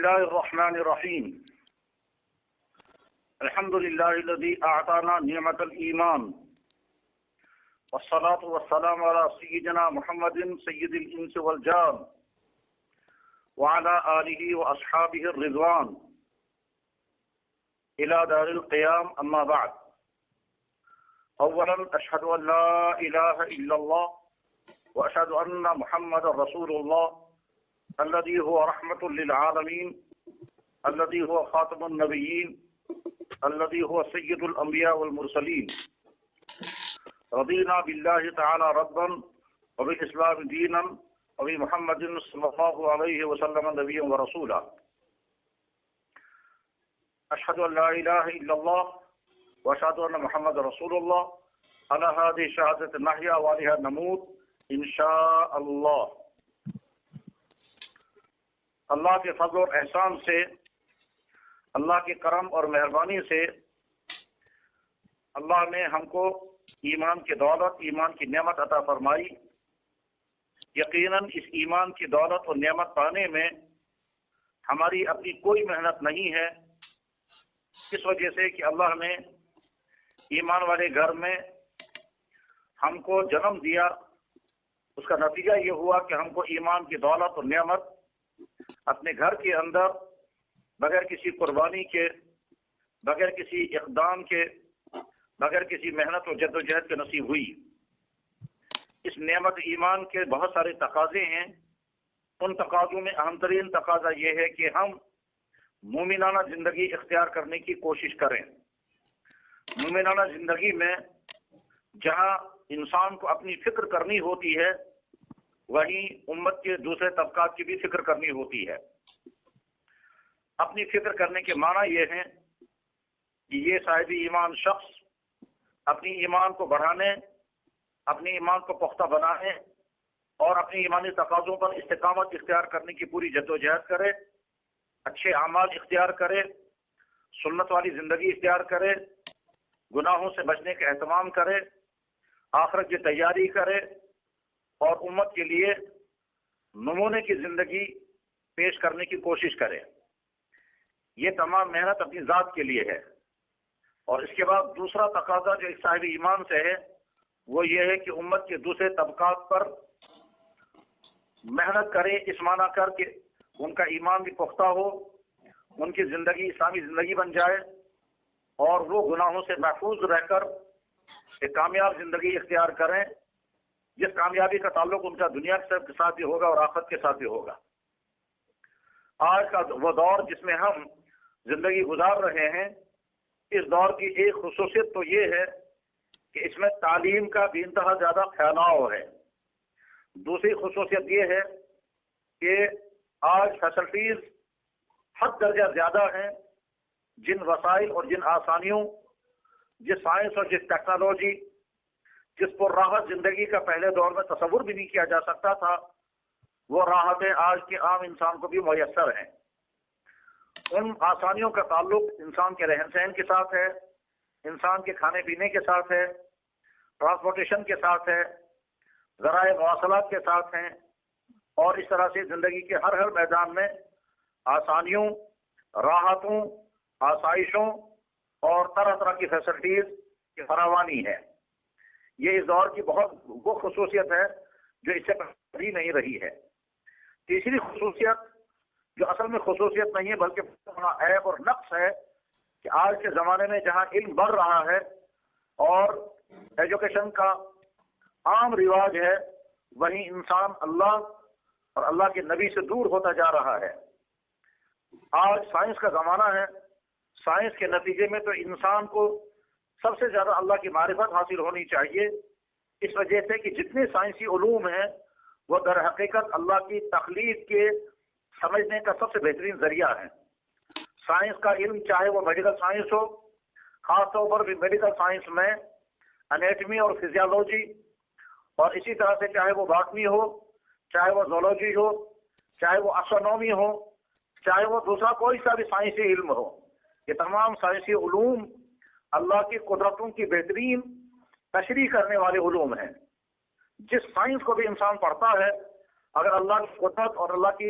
الله الرحمن الرحيم. الحمد لله الذي أعطانا نعمة الإيمان، والصلاة والسلام على سيدنا محمد سيد الإنس والجان وعلى آله وأصحابه الرضوان إلى دار القيام. أما بعد، أولا أشهد أن لا إله إلا الله وأشهد أن محمد رسول الله الذي هو رحمة للعالمين، الذي هو خاتم النبيين، الذي هو سيد الأنبياء والمرسلين. رضينا بالله تعالى ربا وبالإسلام دينا وبمحمد صلى الله عليه وسلم نبيا ورسولا. أشهد أن لا إله إلا الله وأشهد أن محمد رسول الله. على هذه الشهادة نحيا وعليها نموت إن شاء الله. اللہ کے فضل اور احسان سے، اللہ کے کرم اور مہربانی سے اللہ نے ہم کو ایمان کی دولت، ایمان کی نعمت عطا فرمائی. یقیناً اس ایمان کی دولت اور نعمت پانے میں ہماری اپنی کوئی محنت نہیں ہے، اس وجہ سے کہ اللہ نے ایمان والے گھر میں ہم کو جنم دیا. اس کا نتیجہ یہ ہوا کہ ہم کو ایمان کی دولت اور نعمت اپنے گھر کے اندر بغیر کسی قربانی کے، بغیر کسی اقدام کے، بغیر کسی محنت اور جدوجہد کے نصیب ہوئی. اس نعمت ایمان کے بہت سارے تقاضے ہیں. ان تقاضوں میں اہم ترین تقاضا یہ ہے کہ ہم مومنانہ زندگی اختیار کرنے کی کوشش کریں. مومنانہ زندگی میں جہاں انسان کو اپنی فکر کرنی ہوتی ہے، وہیں امت کے دوسرے طبقات کی بھی فکر کرنی ہوتی ہے. اپنی فکر کرنے کے معنی یہ ہے کہ یہ صاحب ایمان شخص اپنی ایمان کو بڑھانے، اپنی ایمان کو پختہ بنانے اور اپنی ایمانی تقاضوں پر استقامت اختیار کرنے کی پوری جدوجہد کرے، اچھے اعمال اختیار کرے، سنت والی زندگی اختیار کرے، گناہوں سے بچنے کا اہتمام کرے، آخرت کی تیاری کرے اور امت کے لیے نمونے کی زندگی پیش کرنے کی کوشش کرے. یہ تمام محنت اپنی ذات کے لیے ہے. اور اس کے بعد دوسرا تقاضا جو ایک صاحب ایمان سے ہے وہ یہ ہے کہ امت کے دوسرے طبقات پر محنت کرے، اس معنی کر کے ان کا ایمان بھی پختہ ہو، ان کی زندگی اسلامی زندگی بن جائے اور وہ گناہوں سے محفوظ رہ کر ایک کامیاب زندگی اختیار کریں، جس کامیابی کا تعلق ان کا دنیا کے ساتھ بھی ہوگا اور آخرت کے ساتھ بھی ہوگا. آج کا وہ دور جس میں ہم زندگی گزار رہے ہیں، اس دور کی ایک خصوصیت تو یہ ہے کہ اس میں تعلیم کا بھی انتہا زیادہ پھیلاؤ ہے. دوسری خصوصیت یہ ہے کہ آج فیسلٹیز حد درجہ زیادہ ہیں. جن وسائل اور جن آسانیوں، جس سائنس اور جس ٹیکنالوجی، جس پر راحت زندگی کا پہلے دور میں تصور بھی نہیں کیا جا سکتا تھا، وہ راحتیں آج کے عام انسان کو بھی میسر ہیں. ان آسانیوں کا تعلق انسان کے رہن سہن کے ساتھ ہے، انسان کے کھانے پینے کے ساتھ ہے، ٹرانسپورٹیشن کے ساتھ ہے، ذرائع مواصلات کے ساتھ ہیں، اور اس طرح سے زندگی کے ہر میدان میں آسانیوں، راحتوں، آسائشوں اور طرح طرح کی فیسلٹیز کی فراوانی ہے. یہ اس دور کی بہت وہ خصوصیت ہے جو اس سے پہلے نہیں رہی ہے. تیسری خصوصیت جو اصل میں خصوصیت نہیں ہے بلکہ بڑا عیب اور نقص ہے کہ آج کے زمانے میں جہاں علم بڑھ رہا ہے اور ایجوکیشن کا عام رواج ہے، وہیں انسان اللہ اور اللہ کے نبی سے دور ہوتا جا رہا ہے. آج سائنس کا زمانہ ہے. سائنس کے نتیجے میں تو انسان کو سب سے زیادہ اللہ کی معرفت حاصل ہونی چاہیے، اس وجہ سے کہ جتنے سائنسی علوم ہیں وہ در حقیقت اللہ کی تخلیق کے سمجھنے کا سب سے بہترین ذریعہ ہے. سائنس کا علم چاہے وہ میڈیکل سائنس ہو، خاص طور پر بھی میڈیکل سائنس میں انیٹمی اور فزیالوجی، اور اسی طرح سے چاہے وہ باٹنی ہو، چاہے وہ زولوجی ہو، چاہے وہ اسٹرونومی ہو، چاہے وہ دوسرا کوئی سا بھی سائنسی علم ہو، یہ تمام سائنسی علوم اللہ کی قدرتوں کی بہترین تشریح کرنے والے علوم ہیں. جس سائنس کو بھی انسان پڑھتا ہے، اگر اللہ کی قدرت اور اللہ کی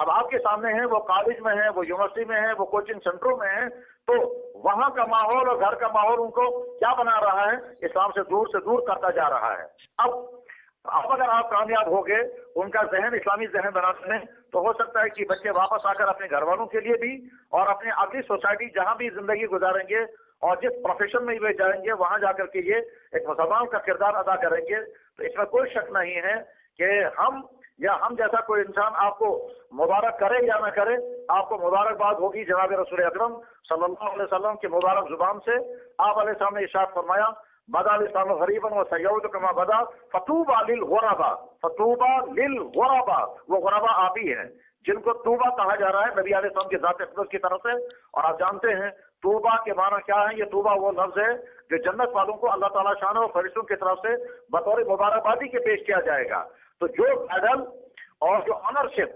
اب آپ کے سامنے ہیں، وہ کالج میں ہیں، وہ یونیورسٹی میں ہیں، وہ کوچنگ سینٹروں میں ہیں، تو وہاں کا ماحول اور گھر کا ماحول ان کو کیا بنا رہا ہے؟ اسلام سے دور کرتا جا رہا ہے۔ اب اگر آپ کامیاب ہو گئے ان کا ذہن اسلامی ذہن بنانے میں، تو ہو سکتا ہے کہ بچے واپس آ کر اپنے گھر والوں کے لیے بھی اور اپنے اگلی سوسائٹی جہاں بھی زندگی گزاریں گے اور جس پروفیشن میں وہ جائیں گے وہاں جا کر کے یہ ایک مسلمان کا کردار ادا کریں گے۔ تو اس میں کوئی شک نہیں ہے کہ ہم جیسا کوئی انسان آپ کو مبارک کرے یا نہ کرے، آپ کو مبارکباد ہوگی جناب رسول اکرم صلی اللہ علیہ وسلم کی مبارک زبان سے۔ آپ علیہ السلام نے ارشاد فرمایا، بدا الاسلام غریبا وسیعود کما بدا فتوبہ للغرباء، فتوبہ للغرباء، وہ غرباء آپ ہی ہیں جن کو توبہ کہا جا رہا ہے نبی علیہ السلام کی ذات اقدس کی طرف سے۔ اور آپ جانتے ہیں توبہ کے معنی کیا ہے؟ یہ توبہ وہ لفظ ہے جو جنت والوں کو اللہ تعالیٰ شان و فرشتوں کی طرف سے بطور مبارکبادی کے پیش کیا جائے گا۔ تو جو میڈل اور جو آنرشپ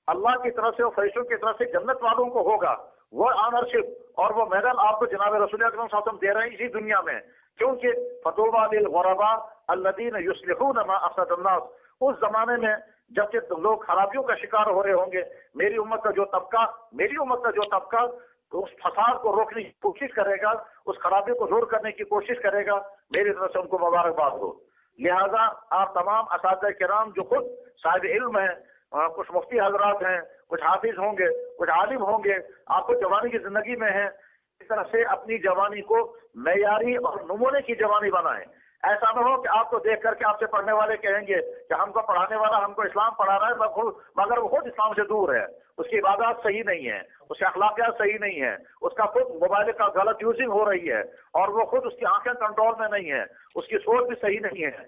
اللہ کی طرف سے اور فرشتوں کی طرف سے جنت والوں کو ہوگا، وہ آنرشپ اور وہ میڈل آپ کو جناب رسول اکرم صلی اللہ علیہ وسلم دے رہے ہیں اسی دنیا میں، کیونکہ فتوبہ للغرباء الذین یصلحون ما افسد الناس، اس زمانے میں جب کہ لوگ خرابیوں کا شکار ہو رہے ہوں گے، میری امت کا جو طبقہ اس فساد کو روکنے کی کوشش کرے گا، اس خرابی کو دور کرنے کی کوشش کرے گا، میری طرف سے ان کو مبارکباد ہو۔ لہذا آپ تمام اساتذہ کرام جو خود صاحب علم ہیں، کچھ مفتی حضرات ہیں، کچھ حافظ ہوں گے، کچھ عالم ہوں گے، آپ کو جوانی کی زندگی میں ہیں، اس طرح سے اپنی جوانی کو معیاری اور نمونے کی جوانی بنائیں۔ ایسا نہ ہو کہ آپ کو دیکھ کر کے آپ سے پڑھنے والے کہیں گے کہ ہم کو پڑھانے والا ہم کو اسلام پڑھا رہا ہے مگر وہ خود اسلام سے دور ہے، اس کی عبادات صحیح نہیں ہے، اس کے اخلاقیات صحیح نہیں ہے، اس کا خود موبائل کا غلط یوزنگ ہو رہی ہے، اور وہ خود اس کی آنکھیں کنٹرول میں نہیں ہے، اس کی سوچ بھی صحیح نہیں ہے۔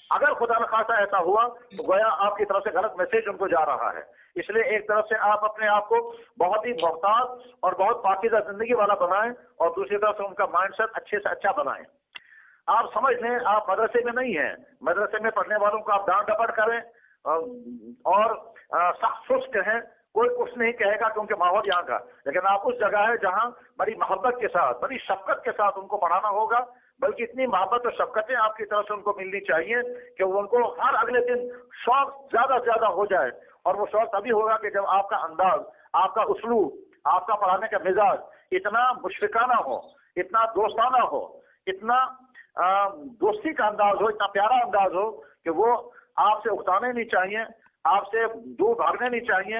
اگر خدا نخواستہ ایسا ہوا تو گویا آپ کی طرف سے غلط میسج ان کو جا رہا ہے۔ اس لیے ایک طرف سے آپ اپنے آپ کو بہت ہی محتاط اور بہت پاکیزہ زندگی والا بنائیں، اور دوسری طرف سے ان کا مائنڈ سیٹ اچھے سے اچھا بنائیں۔ آپ سمجھ لیں آپ مدرسے میں نہیں ہیں، مدرسے میں پڑھنے والوں کو آپ ڈانٹ ڈپٹ کریں اور سخت سست ہیں، کوئی کچھ نہیں کہے گا کیونکہ ماحول یہاں کا، لیکن آپ اس جگہ ہے جہاں بڑی محبت کے ساتھ بڑی شفقت کے ساتھ ان کو پڑھانا ہوگا، بلکہ اتنی محبت اور شفقتیں آپ کی طرف سے ان کو ملنی چاہیے کہ وہ ان کو ہر اگلے دن شوق زیادہ سے زیادہ ہو جائے، اور وہ شوق تبھی ہوگا کہ جب آپ کا انداز، آپ کا اسلوب، آپ کا پڑھانے کا مزاج اتنا مشفقانہ ہو، اتنا دوستانہ ہو، اتنا دوستی کا انداز ہو، اتنا پیارا انداز ہو کہ وہ آپ سے اکتانے نہیں چاہیے، آپ سے دور بھاگنے نہیں چاہیے،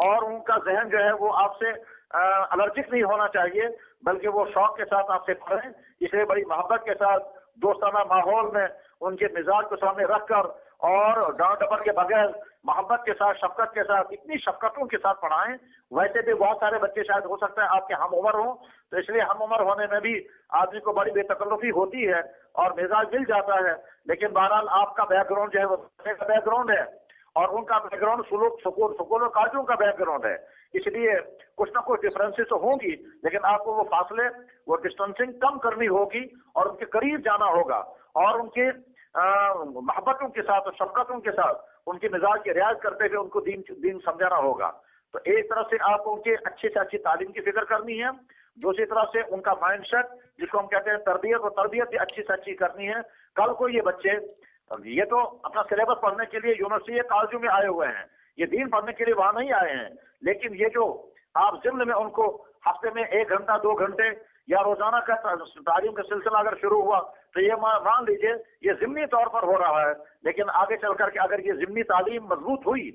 اور ان کا ذہن جو ہے وہ آپ سے الرجک نہیں ہونا چاہیے، بلکہ وہ شوق کے ساتھ آپ سے پڑھیں۔ اس لیے بڑی محبت کے ساتھ دوستانہ ماحول میں ان کے مزاج کو سامنے رکھ کر اور ڈانٹ ڈپٹ کے بغیر محبت کے ساتھ، شفقت کے ساتھ، اتنی شفقتوں کے ساتھ پڑھائیں۔ ویسے بھی بہت سارے بچے شاید ہو سکتا ہے آپ کے ہم عمر ہوں، تو اس لیے ہم عمر ہونے میں بھی آدمی کو بڑی بے تکلفی ہوتی ہے اور مزاج مل جاتا ہے، لیکن بہرحال آپ کا بیک گراؤنڈ جو ہے وہ بیک گراؤنڈ ہے، اور ان کا بیک گراؤنڈ سکول و کالجوں کا بیک گراؤنڈ ہے، اس لیے کچھ نہ کچھ ڈفرینسز تو ہوں گی، لیکن آپ کو وہ فاصلے، وہ ڈسٹینسنگ کم کرنی ہوگی اور ان کے قریب جانا ہوگا، اور ان کے محبتوں کے ساتھ اور شفقتوں کے ساتھ ان کے مزاج کی رعایت کرتے ہوئے ان کو دین سمجھانا ہوگا۔ تو ایک طرف سے آپ کو ان کے اچھے سے اچھی تعلیم کی فکر کرنی ہے، دوسری طرف سے ان کا مائنڈ سیٹ جس کو ہم کہتے ہیں تربیت، اور تربیت بھی اچھی سے اچھی کرنی ہے۔ کل کو یہ بچے یہ تو اپنا سلیبس پڑھنے کے لیے یونیورسٹی یا کالجوں میں آئے ہوئے ہیں، یہ دین پڑھنے کے لیے وہاں نہیں آئے ہیں، لیکن یہ جو آپ ضمن میں ان کو ہفتے میں 1 گھنٹہ 2 گھنٹے یا روزانہ کا تعلیم کا سلسلہ اگر شروع ہوا تو یہ مان لیجئے یہ ضمنی طور پر ہو رہا ہے، لیکن آگے چل کر کے اگر یہ ضمنی تعلیم مضبوط ہوئی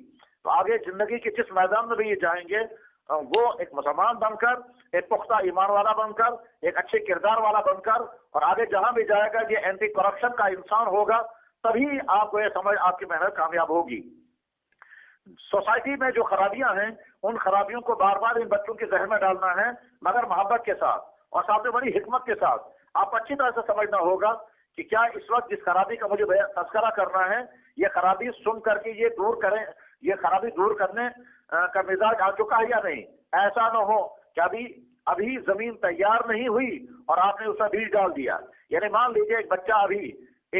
تو آگے زندگی کے جس میدان میں بھی یہ جائیں گے وہ ایک مسلمان بن کر، ایک پختہ ایمان والا بن کر، ایک اچھے کردار والا بن کر، اور آگے جہاں بھی جائے گا یہ اینٹی کرپشن کا انسان ہوگا، تبھی آپ کو یہ سمجھ آپ کی محنت کامیاب ہوگی۔ سوسائٹی میں جو خرابیاں ہیں ان خرابیوں کو بار بار ان بچوں کے ذہن میں ڈالنا ہے، مگر محبت کے ساتھ اور ساتھ میں بڑی حکمت کے ساتھ۔ آپ اچھی طرح سے سمجھنا ہوگا کہ کیا اس وقت جس خرابی کا مجھے تذکرہ کرنا ہے یہ خرابی سن کر کے یہ دور کریں، یہ خرابی دور کرنے کا مزاج آ چکا ہے یا نہیں۔ ایسا نہ ہو کہ ابھی زمین تیار نہیں ہوئی اور آپ نے اس میں بیج ڈال دیا۔ یعنی مان لیجیے ایک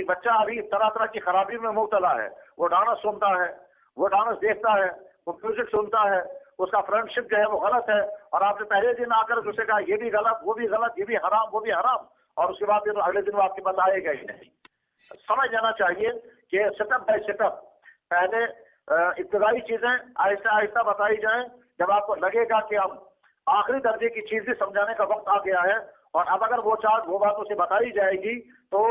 بچہ ابھی طرح طرح کی خرابی میں مبتلا ہے، وہ ڈانس سنتا ہے، وہ ڈانس دیکھتا ہے، وہ میوزک سنتا ہے، اس کا فرینڈ شپ جو ہے وہ غلط ہے، اور آپ نے پہلے دن آ کر اسے کہا یہ بھی غلط، وہ بھی غلط، یہ بھی حرام، وہ بھی حرام، اور اس کے بعد پھر اگلے دن وہ آپ کے پاس آئے گا ہی نہیں۔ سمجھ جانا چاہیے کہ سٹپ بائی سٹپ پہلے ابتدائی چیزیں آہستہ آہستہ بتائی جائیں. جب آپ کو لگے گا کہ اب آخری درجے کی چیز بھی سمجھانے کا وقت آ گیا ہے اور اب اگر وہ بات اسے بتائی جائے گی تو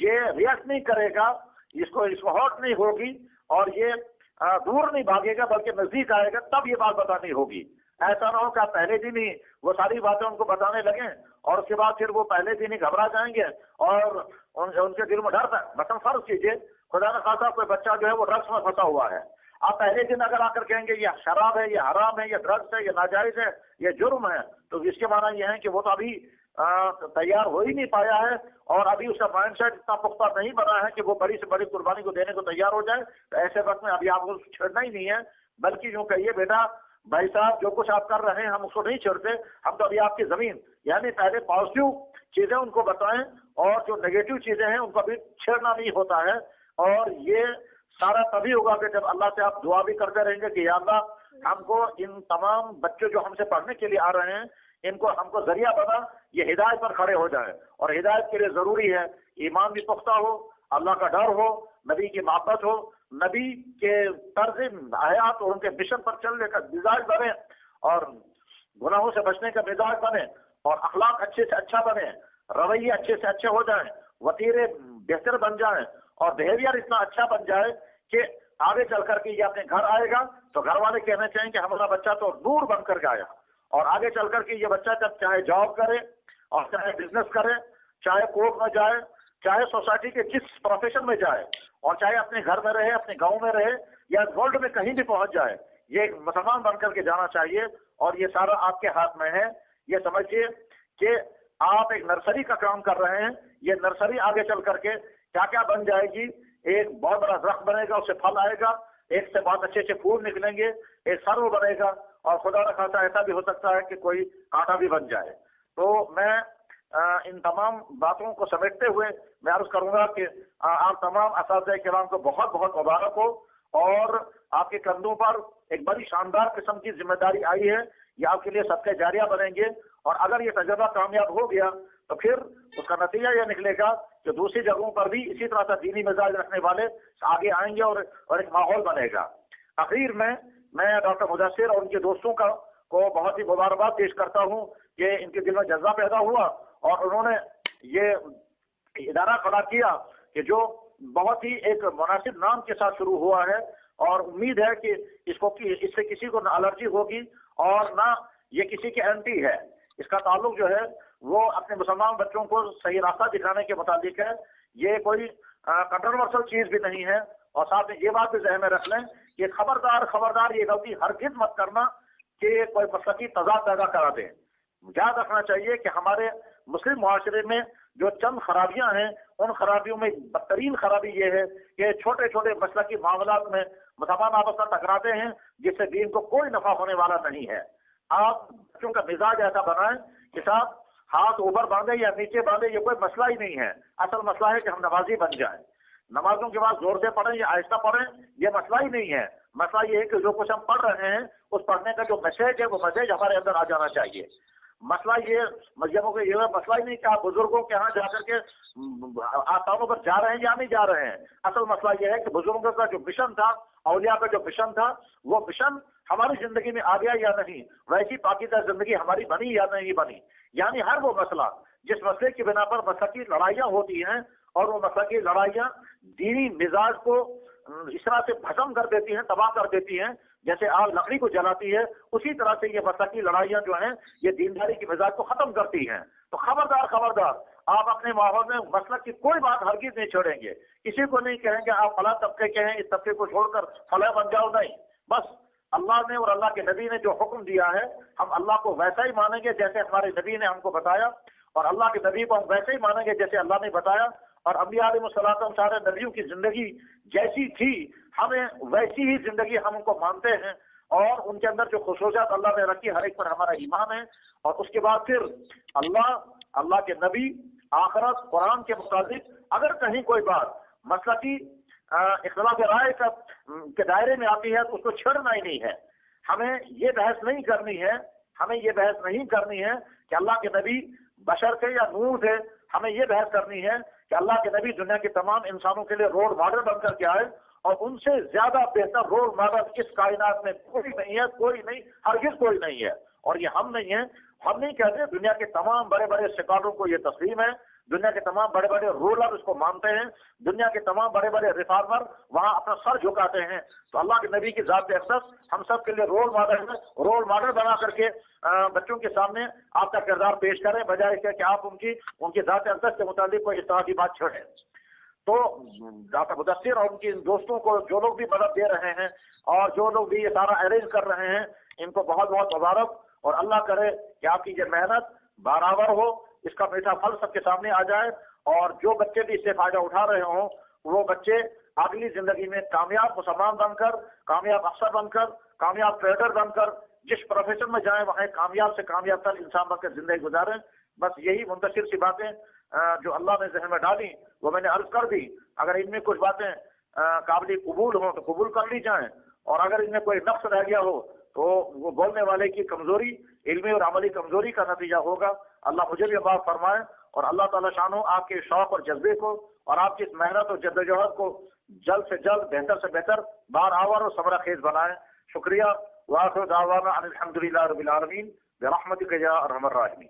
یہ ریئیکٹ نہیں کرے گا, اس کو ہارٹ نہیں ہوگی اور یہ دور نہیں بھاگے گا بلکہ نزدیک آئے گا, تب یہ بات بتانی ہوگی. ایسا نہ ہو کہ آپ پہلے دن ہی وہ ساری باتیں ان کو بتانے لگیں اور اس کے بعد پھر وہ پہلے دن ہی گھبرا جائیں گے اور ان کے دل میں ڈر. مثلا فرض کیجیے خدا نہ خاصا کوئی بچہ جو ہے وہ ڈرگس میں پھنسا ہوا ہے, آپ پہلے دن اگر آ کر کہیں گے یہ شراب ہے, یہ حرام ہے, یہ ڈرگس ہے, یہ ناجائز ہے, یہ جرم ہے, تو اس کے معنی یہ ہے کہ وہ تو ابھی تیار ہو ہی نہیں پایا ہے اور ابھی اس کا مائنڈ سیٹ اتنا پختہ نہیں بنا ہے کہ وہ بڑی سے بڑی قربانی کو دینے کو تیار ہو جائے. تو ایسے وقت میں ابھی آپ کو چھیڑنا ہی نہیں ہے, بلکہ یوں کہیے بیٹا بھائی صاحب جو کچھ آپ کر رہے ہیں ہم اس کو نہیں چھوڑتے, ہم تو ابھی آپ کی زمین, یعنی پہلے پازیٹیو چیزیں ان کو بتائیں اور جو نیگیٹو چیزیں ہیں ان کو ابھی چھیڑنا نہیں ہوتا ہے. اور یہ سارا تبھی ہوگا کہ جب اللہ سے آپ دعا بھی کرتے رہیں گے کہ یا اللہ ہم کو ان تمام بچے جو ہم سے پڑھنے کے لیے آ رہے ہیں ان کو ہم کو ذریعہ بنا, یہ ہدایت پر کھڑے ہو جائیں. اور ہدایت کے لیے ضروری ہے ایمان بھی پختہ ہو, اللہ کا ڈر ہو, نبی کی محبت ہو, نبی کے طرز حیات اور ان کے مشن پر چلنے کا مزاج بنے اور گناہوں سے بچنے کا مزاج بنے اور اخلاق اچھے سے اچھا بنے, رویے اچھے سے اچھے ہو جائیں, وتیرے بہتر بن جائیں اور بیہیویئر اتنا اچھا بن جائے کہ آگے چل کر کے یہ اپنے گھر آئے گا تو گھر والے کہنا چاہیں کہ ہمارا بچہ تو نور بن کر کے آیا. اور آگے چل کر کے یہ بچہ جب چاہے جاب کرے اور چاہے بزنس کرے, چاہے کورٹ میں جائے, چاہے سوسائٹی کے جس پروفیشن میں جائے اور چاہے اپنے گھر میں رہے, اپنے گاؤں میں رہے یا ورلڈ میں کہیں بھی پہنچ جائے, یہ ایک مسلمان بن کر کے جانا چاہیے. اور یہ سارا آپ کے ہاتھ میں ہے. یہ سمجھیے کہ آپ ایک نرسری کا کام کر رہے ہیں, یہ نرسری آگے چل کر کے کیا کیا بن جائے گی, ایک بہت بڑا درخت بنے گا, اس سے پھل آئے گا, ایک سے بہت اچھے اچھے پھول نکلیں گے, ایک سرو بنے گا اور خدا نہ خاصا ایسا بھی ہو سکتا ہے کہ کوئی کانٹا بھی بن جائے. تو میں ان تمام باتوں کو سمیٹتے ہوئے میں عرض کروں گا کہ آپ تمام اساتذہ کرام کو بہت بہت مبارک ہو اور آپ کے کندھوں پر ایک بڑی شاندار قسم کی ذمہ داری آئی ہے. یہ آپ کے لیے صدقہ جاریہ بنیں گے اور اگر یہ تجربہ کامیاب ہو گیا تو پھر اس کا نتیجہ یہ نکلے گا کہ دوسری جگہوں پر بھی اسی طرح سے دینی مزاج رکھنے والے آگے آئیں گے اور ایک ماحول بنے گا. اخیر میں ڈاکٹر مدثر اور ان کے دوستوں کو بہت ہی مبارکباد پیش کرتا ہوں کہ ان کے دل میں جذبہ پیدا ہوا اور انہوں نے یہ ادارہ کھڑا کیا کہ جو بہت ہی ایک مناسب نام کے ساتھ شروع ہوا ہے اور امید ہے کہ اس سے کسی کو نہ الرجی ہوگی اور نہ یہ کسی کے اینٹی ہے. اس کا تعلق جو ہے وہ اپنے مسلمان بچوں کو صحیح راستہ دکھانے کے متعلق ہے. یہ کوئی کنٹروورسل چیز بھی نہیں ہے. اور ساتھ میں یہ بات بھی ذہن میں رکھ لیں کہ خبردار یہ غلطی ہرگز مت کرنا کہ کوئی مسلکی تضاد پیدا کرا دیں. یاد رکھنا چاہیے کہ ہمارے مسلم معاشرے میں جو چند خرابیاں ہیں ان خرابیوں میں بدترین خرابی یہ ہے کہ چھوٹے چھوٹے مسلکی معاملات میں مسلمان آپس میں ٹکراتے ہیں جس سے دین کو کوئی نفع ہونے والا نہیں ہے. آپ بچوں کا مزاج ایسا بنائیں کہ صاحب ہاتھ اوپر باندھے یا نیچے باندھے یہ کوئی مسئلہ ہی نہیں ہے. اصل مسئلہ ہے کہ ہم نمازی بن جائیں. نمازوں کے بعد زور سے پڑھیں یا آہستہ پڑھیں یہ مسئلہ ہی نہیں ہے. مسئلہ یہ ہے کہ جو کچھ ہم پڑھ رہے ہیں اس پڑھنے کا جو میسج ہے وہ میسج ہمارے اندر آ جانا چاہیے. مسئلہ یہ مذہبوں کا یہ مسئلہ ہی نہیں کہ آپ بزرگوں کے یہاں جا کر کے آستانوں پر جا رہے ہیں یا نہیں جا رہے ہیں. اصل مسئلہ یہ ہے کہ بزرگوں کا جو مشن تھا, اولیاء کا جو مشن تھا, وہ مشن ہماری زندگی میں آ گیا یا نہیں, ویسی پاکیزہ زندگی ہماری بنی یا نہیں بنی. یعنی ہر وہ مسئلہ جس مسئلے کی بنا پر مسلکی لڑائیاں ہوتی ہیں اور وہ مسلکی لڑائیاں دینی مزاج کو اس طرح سے بھسم کر دیتی ہیں, تباہ کر دیتی ہیں جیسے آگ لکڑی کو جلاتی ہے, اسی طرح سے یہ مسلکی لڑائیاں جو ہیں یہ دینداری کی مزاج کو ختم کرتی ہیں. تو خبردار آپ اپنے ماحول میں مسلک کی کوئی بات ہرگز نہیں چھوڑیں گے. کسی کو نہیں کہیں گے آپ فلاں طبقے کے ہیں اس طبقے کو چھوڑ کر فلاں بن جاؤ, نہیں. بس اللہ نے اور اللہ کے نبی نے جو حکم دیا ہے ہم اللہ کو ویسا ہی مانیں گے جیسے ہمارے نبی نے ہم کو بتایا اور اللہ کے نبی کو ہم ویسے ہی مانیں گے جیسے اللہ نے بتایا. اور انبیاء علیہ الصلوۃ سارے نبیوں کی زندگی جیسی تھی ہمیں ویسی ہی زندگی ہم ان کو مانتے ہیں اور ان کے اندر جو خصوصیات اللہ نے رکھی ہر ایک پر ہمارا ایمان ہے. اور اس کے بعد پھر اللہ کے نبی, آخرت, قرآن کے مطابق اگر کہیں کوئی بات مسلکی اختلاف رائے کے دائرے میں آتی ہے تو اس کو چھڑنا ہی نہیں ہے. ہمیں یہ بحث نہیں کرنی ہے کہ اللہ کے نبی بشر تھے یا نور تھے, ہمیں یہ بحث کرنی ہے کہ اللہ کے نبی دنیا کے تمام انسانوں کے لیے رول ماڈل بن کر کے آئے، اور ان سے زیادہ بہتر رول ماڈل اس کائنات میں کوئی نہیں ہے، کوئی نہیں، ہرگز کوئی نہیں ہے۔ اور یہ ہم نہیں ہیں، ہم نہیں کہتے، دنیا کے تمام بڑے بڑے اسکالروں کو یہ تسلیم ہے، دنیا کے تمام بڑے بڑے رولر اس کو مانتے ہیں، دنیا کے تمام بڑے بڑے ریفارمر وہاں اپنا سر جھکاتے ہیں۔ تو اللہ کے نبی کی ذات اقدس ہم سب کے لیے رول ماڈل ہے، رول ماڈل بنا کر کے بچوں کے سامنے آپ کا کردار پیش کریں، بجائے کہ آپ ان کی ذات اقدس کے متعلق کوئی اس طرح کی بات چھوڑیں۔ تو ڈاکٹر مدثر اور ان کے دوستوں کو جو لوگ بھی مدد دے رہے ہیں اور جو لوگ بھی یہ سارا ارینج کر رہے ہیں، ان کو بہت بہت مبارک، اور اللہ کرے کہ آپ کی یہ محنت برابر ہو، اس کا میٹھا پھل سب کے سامنے آ جائے، اور جو بچے بھی اس سے فائدہ اٹھا رہے ہوں وہ بچے اگلی زندگی میں کامیاب مسلمان بن کر، کامیاب افسر بن کر، کامیاب ٹریڈر بن کر، جس پروفیشن میں جائیں وہاں کامیاب سے کامیاب تر انسان بن کر زندگی گزاریں۔ بس یہی منتشر سی باتیں جو اللہ نے ذہن میں ڈالی وہ میں نے عرض کر دی۔ اگر ان میں کچھ باتیں قابل قبول ہوں تو قبول کر لی جائیں، اور اگر ان میں کوئی نقص رہ گیا ہو تو وہ بولنے والے کی کمزوری، علمی اور عملی کمزوری کا نتیجہ ہوگا۔ اللہ مجھے بھی معاف فرمائے، اور اللہ تعالیٰ شانو آپ کے شوق اور جذبے کو اور آپ کی اس محنت اور جدوجہد کو جلد سے جلد، بہتر سے بہتر، بار آور اور ثمرہ خیز بنائیں۔ شکریہ۔ وآخر دعوانا ان الحمدللہ رب العالمین برحمتک یا ارحم الراحمین۔